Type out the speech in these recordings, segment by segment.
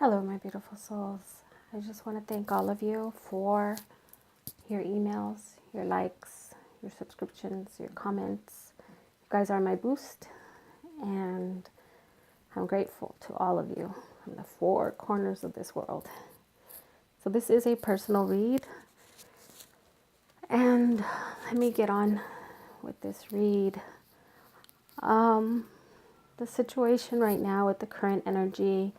Hello, my beautiful souls. I just want to thank all of you for your emails, your likes, your subscriptions, your comments. You guys are my boost, and I'm grateful to all of you from the four corners of this world. So, this is a personal read, and let me get on with this read. The situation right now with the current energy,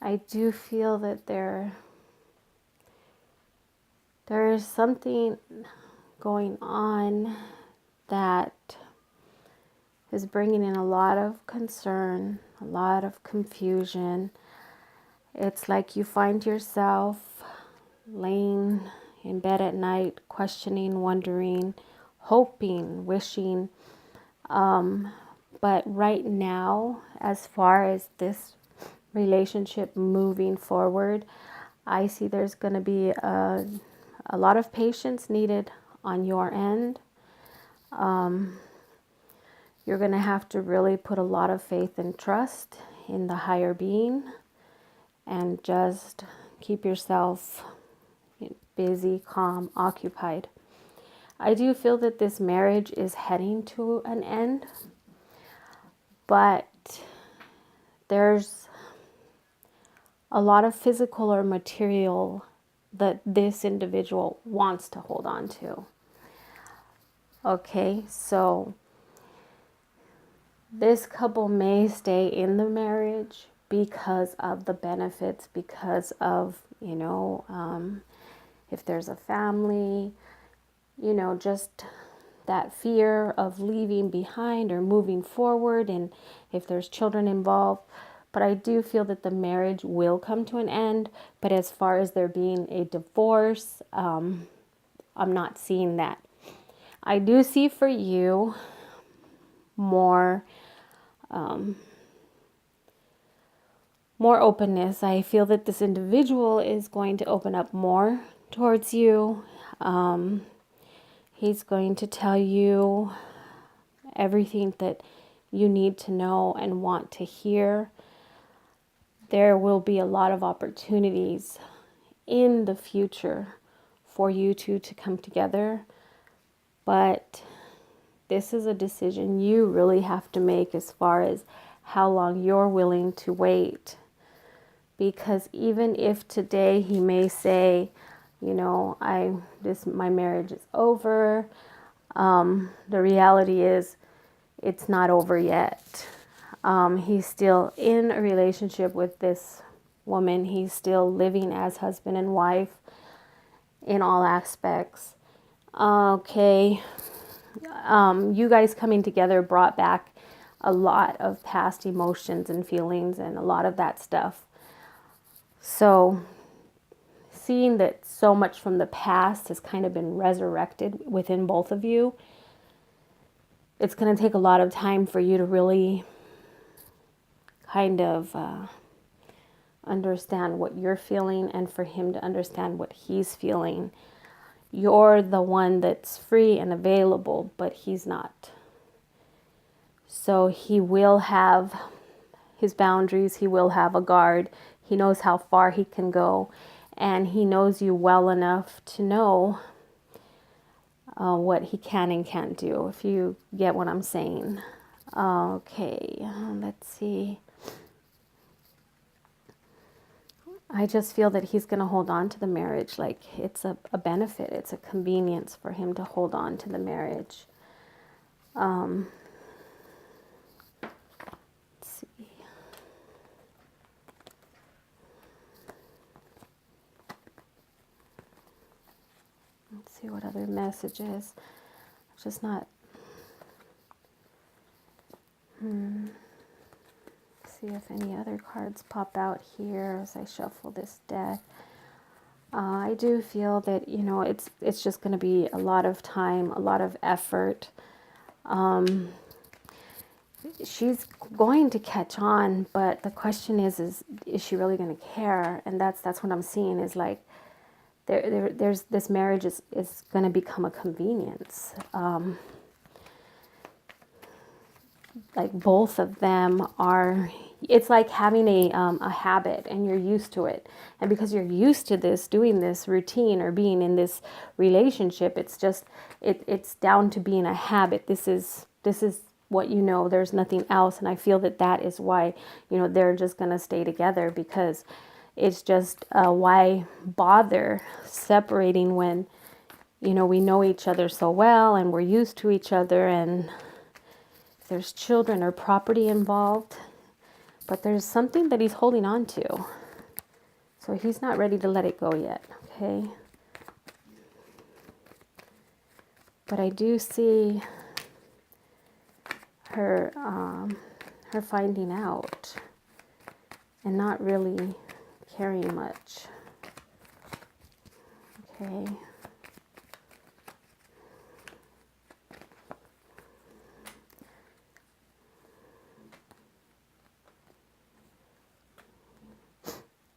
I do feel that there is something going on that is bringing in a lot of concern, a lot of confusion. It's like you find yourself laying in bed at night, questioning, wondering, hoping, wishing. But right now, as far as this relationship moving forward, I see there's going to be a lot of patience needed on your end. You're going to have to really put a lot of faith and trust in the higher being and just keep yourself busy, calm, occupied. I do feel that this marriage is heading to an end, but there's a lot of physical or material that this individual wants to hold on to. Okay, so this couple may stay in the marriage because of the benefits, because of, if there's a family, just that fear of leaving behind or moving forward, and if there's children involved. But I do feel that the marriage will come to an end. But as far as there being a divorce, I'm not seeing that. I do see for you more openness. I feel that this individual is going to open up more towards you. He's going to tell you everything that you need to know and want to hear. There will be a lot of opportunities in the future for you two to come together. But this is a decision you really have to make as far as how long you're willing to wait. Because even if today he may say, my marriage is over, the reality is it's not over yet. He's still in a relationship with this woman. He's still living as husband and wife in all aspects. Okay. You guys coming together brought back a lot of past emotions and feelings and a lot of that stuff. So seeing that so much from the past has kind of been resurrected within both of you, it's going to take a lot of time for you to really kind of understand what you're feeling and for him to understand what he's feeling. You're the one that's free and available, but he's not. So he will have his boundaries. He will have a guard. He knows how far he can go. And he knows you well enough to know what he can and can't do, if you get what I'm saying. Okay, let's see. I just feel that he's going to hold on to the marriage like it's a benefit. It's a convenience for him to hold on to the marriage. Let's see. Let's see what other messages. Just not. See if any other cards pop out here as I shuffle this deck. I do feel that it's just going to be a lot of time, a lot of effort. She's going to catch on, but the question is she really going to care? And that's what I'm seeing is like there's this marriage is going to become a convenience. Like both of them are it's like having a habit and you're used to it. And because you're used to this, doing this routine or being in this relationship, it's just, it's down to being a habit. This is what you know, there's nothing else. And I feel that that is why, they're just going to stay together, because it's just, why bother separating when, we know each other so well and we're used to each other, and there's children or property involved, but there's something that he's holding on to. So he's not ready to let it go yet, okay? But I do see her her finding out and not really caring much. Okay.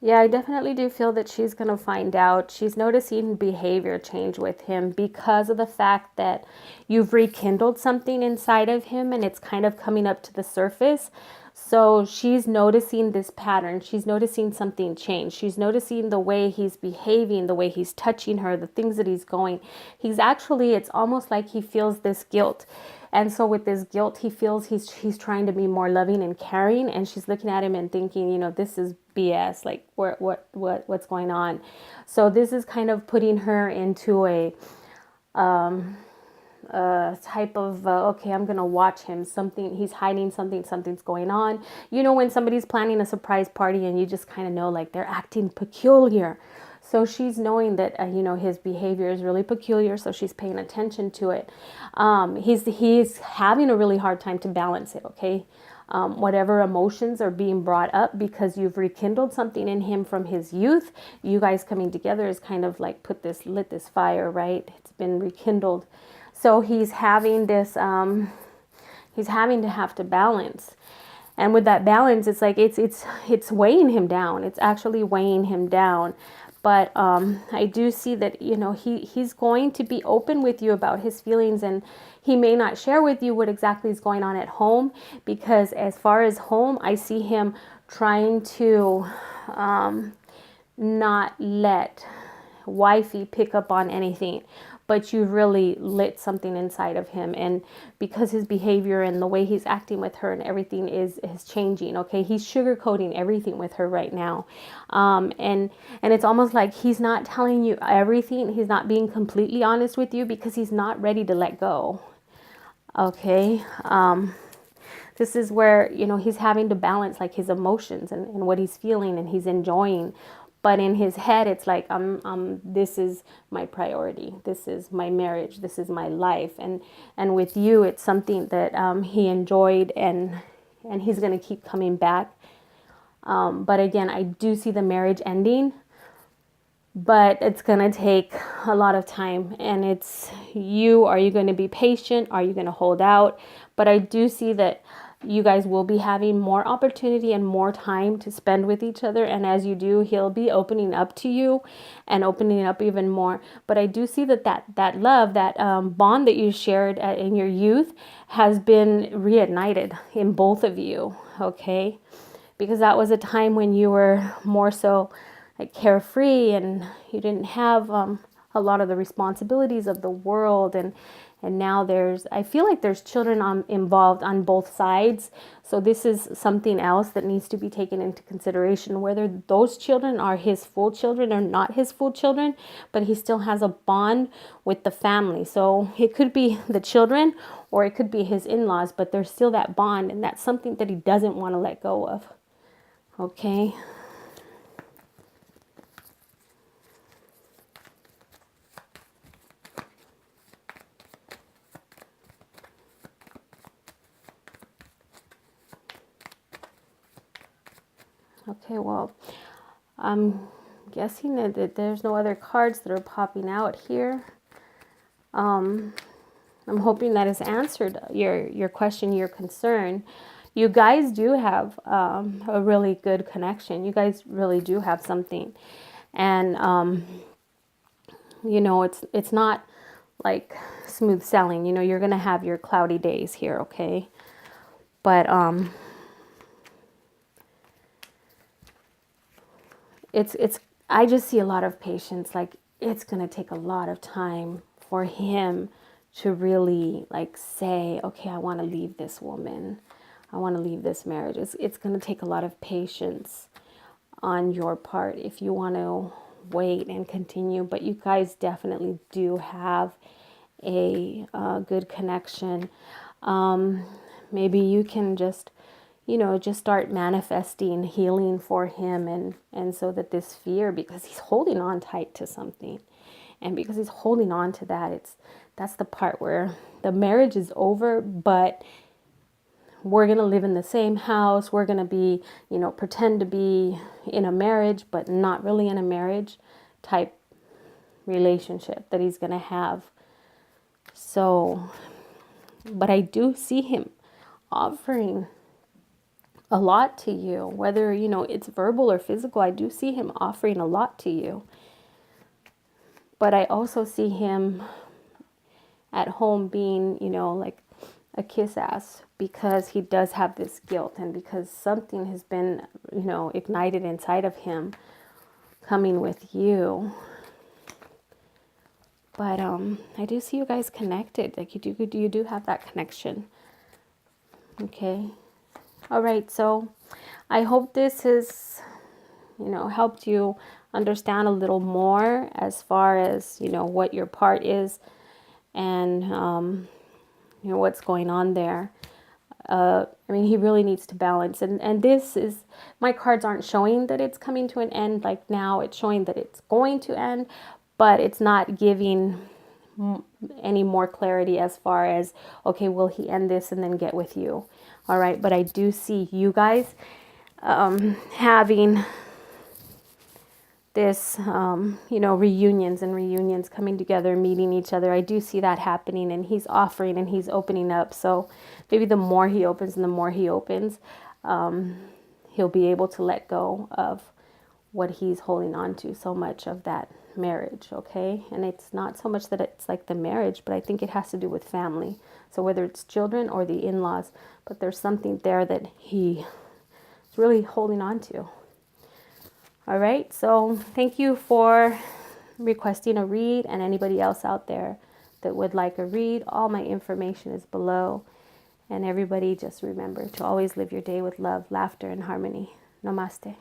Yeah, I definitely do feel that she's going to find out. She's noticing behavior change with him because of the fact that you've rekindled something inside of him and it's kind of coming up to the surface. So she's noticing this pattern. She's noticing something change. She's noticing the way he's behaving, the way he's touching her, the things that he's going. He's actually, it's almost like he feels this guilt. And so with this guilt, he feels he's trying to be more loving and caring. And she's looking at him and thinking, this is BS. Like, what's going on? So this is kind of putting her into a type of, okay, I'm going to watch him. Something, he's hiding something, something's going on. When somebody's planning a surprise party and you just kind of know, like, they're acting peculiar. So she's knowing that, his behavior is really peculiar. So she's paying attention to it. He's having a really hard time to balance it. Okay. Whatever emotions are being brought up because you've rekindled something in him from his youth, you guys coming together is kind of like lit this fire, right? It's been rekindled. So he's having this, he's having to have to balance. And with that balance, it's like, it's weighing him down. It's actually weighing him down. But I do see that, he's going to be open with you about his feelings, and he may not share with you what exactly is going on at home, because as far as home, I see him trying to not let wifey pick up on anything. But you really lit something inside of him, and because his behavior and the way he's acting with her and everything is changing. Okay, he's sugarcoating everything with her right now, and it's almost like he's not telling you everything. He's not being completely honest with you because he's not ready to let go. Okay, this is where he's having to balance like his emotions and what he's feeling and he's enjoying. But in his head, it's like, this is my priority. This is my marriage. This is my life. And with you, it's something that he enjoyed, and he's going to keep coming back. But again, I do see the marriage ending, but it's going to take a lot of time. And it's you. Are you going to be patient? Are you going to hold out? But I do see that you guys will be having more opportunity and more time to spend with each other. And as you do, he'll be opening up to you and opening up even more. But I do see that love, that bond that you shared in your youth has been reignited in both of you. Okay. Because that was a time when you were more so like carefree and you didn't have a lot of the responsibilities of the world, and now I feel like there's children involved on both sides. So this is something else that needs to be taken into consideration, whether those children are his full children or not his full children, but he still has a bond with the family. So it could be the children or it could be his in-laws, but there's still that bond, and that's something that he doesn't want to let go of. Okay. Okay, well, I'm guessing that there's no other cards that are popping out here. I'm hoping that has answered your question, your concern. You guys do have a really good connection. You guys really do have something. And, it's not like smooth sailing. You're going to have your cloudy days here, okay? But it's I just see a lot of patience. Like, it's going to take a lot of time for him to really like say, okay, I want to leave this woman. I want to leave this marriage. It's going to take a lot of patience on your part if you want to wait and continue. But you guys definitely do have a good connection. Maybe you can just, just start manifesting healing for him, and so that this fear, because he's holding on tight to something, and because he's holding on to that, that's the part where the marriage is over, but we're going to live in the same house. We're going to be, pretend to be in a marriage, but not really in a marriage type relationship that he's going to have. So, but I do see him offering a lot to you, whether, it's verbal or physical. I do see him offering a lot to you. But I also see him at home being, like a kiss ass, because he does have this guilt, and because something has been, ignited inside of him coming with you. But I do see you guys connected. Like, you do have that connection. Okay. All right. So I hope this has, helped you understand a little more as far as, what your part is, and, what's going on there. I mean, he really needs to balance. And this is, my cards aren't showing that it's coming to an end. Like, now it's showing that it's going to end, but it's not giving any more clarity as far as, okay, will he end this and then get with you? All right. But I do see you guys having this, reunions coming together, meeting each other. I do see that happening, and he's offering and he's opening up. So maybe the more he opens and the more he opens, he'll be able to let go of what he's holding on to so much of that marriage. Okay. And it's not so much that it's like the marriage, but I think it has to do with family. So whether it's children or the in-laws, but there's something there that he is really holding on to. All right, so thank you for requesting a read, and anybody else out there that would like a read, all my information is below. And everybody, just remember to always live your day with love, laughter, and harmony. Namaste.